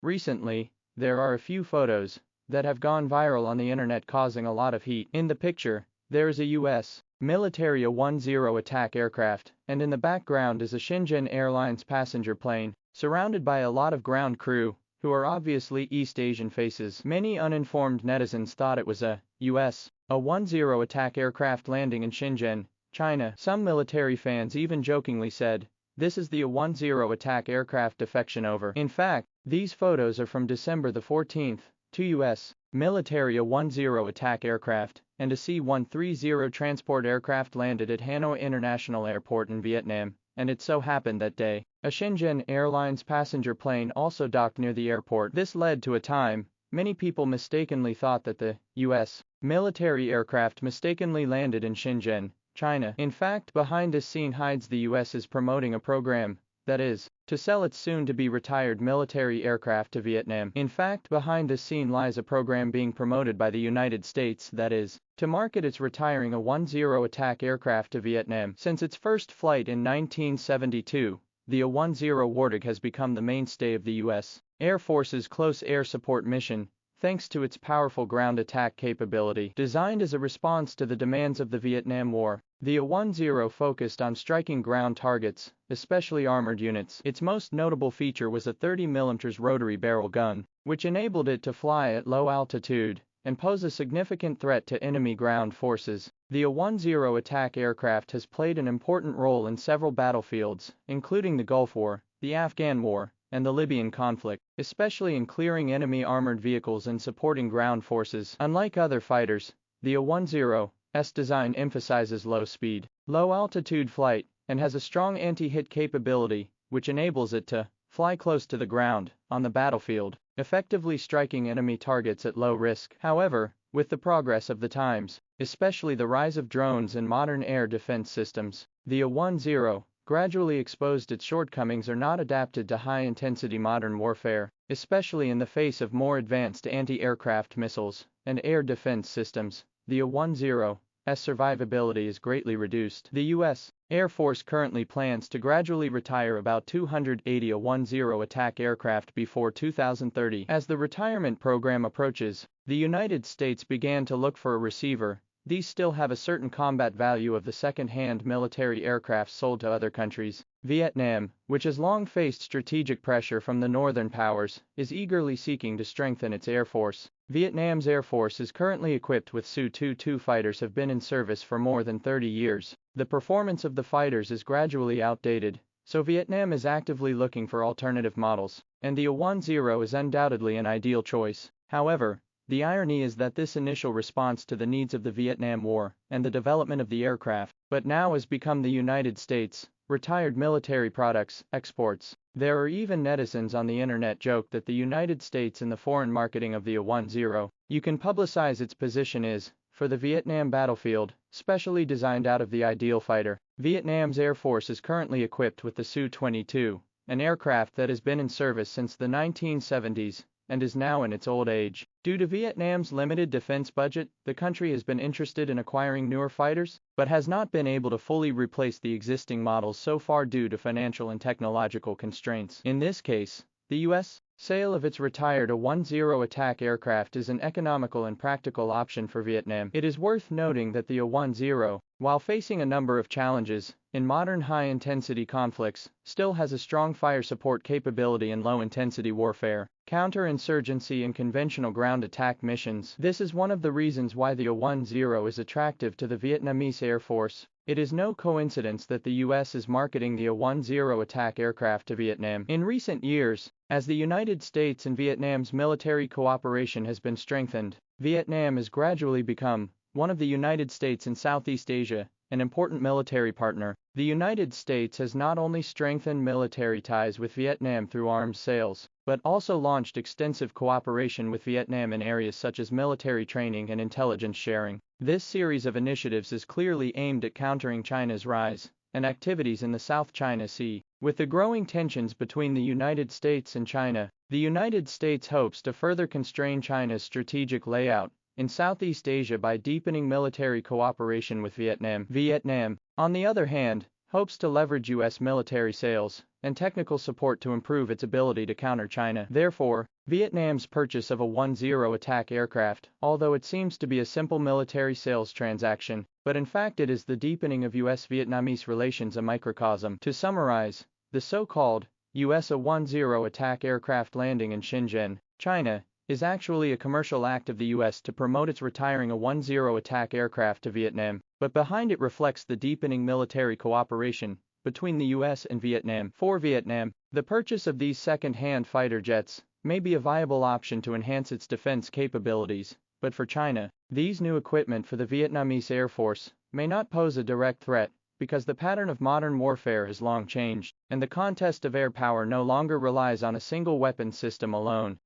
Recently, there are a few photos that have gone viral on the internet causing a lot of heat. In the picture, there is a U.S. military A-10 attack aircraft, and in the background is a Shenzhen Airlines passenger plane, surrounded by a lot of ground crew, who are obviously East Asian faces. Many uninformed netizens thought it was a U.S. A-10 attack aircraft landing in Shenzhen, China. Some military fans even jokingly said, "This is the A-10 attack aircraft defection over." In fact, these photos are from December the 14th. Two U.S. military A-10 attack aircraft and a C-130 transport aircraft landed at Hanoi International Airport in Vietnam, and it so happened that day, a Shenzhen Airlines passenger plane also docked near the airport. This led to a time many people mistakenly thought that the U.S. military aircraft mistakenly landed in Shenzhen, China. In fact, behind this scene hides the U.S. is promoting a program, that is, to sell its soon-to-be-retired military aircraft to Vietnam. In fact, behind this scene lies a program being promoted by the United States, that is, to market its retiring A-10 attack aircraft to Vietnam. Since its first flight in 1972, the A-10 Warthog has become the mainstay of the U.S. Air Force's close air support mission, thanks to its powerful ground attack capability. Designed as a response to the demands of the Vietnam War, the A-10 focused on striking ground targets, especially armored units. Its most notable feature was a 30mm rotary barrel gun, which enabled it to fly at low altitude and pose a significant threat to enemy ground forces. The A-10 attack aircraft has played an important role in several battlefields, including the Gulf War, the Afghan War, and the Libyan conflict, especially in clearing enemy armored vehicles and supporting ground forces. Unlike other fighters, the A-10's design emphasizes low speed, low altitude flight, and has a strong anti-hit capability, which enables it to fly close to the ground on the battlefield, effectively striking enemy targets at low risk. However, with the progress of the times, especially the rise of drones and modern air defense systems, the A-10 gradually exposed its shortcomings are not adapted to high-intensity modern warfare, especially in the face of more advanced anti-aircraft missiles and air defense systems. The A-10's survivability is greatly reduced. The U.S. Air Force currently plans to gradually retire about 280 A-10 attack aircraft before 2030. As the retirement program approaches, the United States began to look for a receiver. These still have a certain combat value of the second-hand military aircraft sold to other countries. Vietnam, which has long faced strategic pressure from the northern powers, is eagerly seeking to strengthen its air force. Vietnam's air force is currently equipped with Su-22 fighters have been in service for more than 30 years. The performance of the fighters is gradually outdated, so Vietnam is actively looking for alternative models, and the A-10 is undoubtedly an ideal choice. However, the irony is that this initial response to the needs of the Vietnam War and the development of the aircraft, but now has become the United States' retired military products exports. There are even netizens on the internet joke that the United States in the foreign marketing of the A-10 you can publicize its position is, for the Vietnam battlefield, specially designed out of the ideal fighter. Vietnam's Air Force is currently equipped with the Su-22, an aircraft that has been in service since the 1970s. And is now in its old age. Due to Vietnam's limited defense budget, the country has been interested in acquiring newer fighters, but has not been able to fully replace the existing models so far due to financial and technological constraints. In this case, the U.S. sale of its retired A-10 attack aircraft is an economical and practical option for Vietnam. It is worth noting that the A-10, while facing a number of challenges in modern high-intensity conflicts, still has a strong fire support capability in low-intensity warfare, counterinsurgency and conventional ground attack missions. This is one of the reasons why the A-10 is attractive to the Vietnamese Air Force. It is no coincidence that the U.S. is marketing the A-10 attack aircraft to Vietnam. In recent years, as the United States and Vietnam's military cooperation has been strengthened, Vietnam has gradually become one of the United States in Southeast Asia, an important military partner. The United States has not only strengthened military ties with Vietnam through arms sales, but also launched extensive cooperation with Vietnam in areas such as military training and intelligence sharing. This series of initiatives is clearly aimed at countering China's rise and activities in the South China Sea. With the growing tensions between the United States and China, the United States hopes to further constrain China's strategic layout in Southeast Asia by deepening military cooperation with Vietnam. Vietnam, on the other hand, hopes to leverage U.S. military sales, and technical support to improve its ability to counter China. Therefore, Vietnam's purchase of a 1-0 attack aircraft, although it seems to be a simple military sales transaction, but in fact it is the deepening of US-Vietnamese relations a microcosm. To summarize, the so-called US A-10 attack aircraft landing in Shenzhen, China, is actually a commercial act of the US to promote its retiring a 1-0 attack aircraft to Vietnam, but behind it reflects the deepening military cooperation between the US and Vietnam. For Vietnam, the purchase of these second-hand fighter jets may be a viable option to enhance its defense capabilities, but for China, these new equipment for the Vietnamese Air Force may not pose a direct threat, because the pattern of modern warfare has long changed, and the contest of air power no longer relies on a single weapon system alone.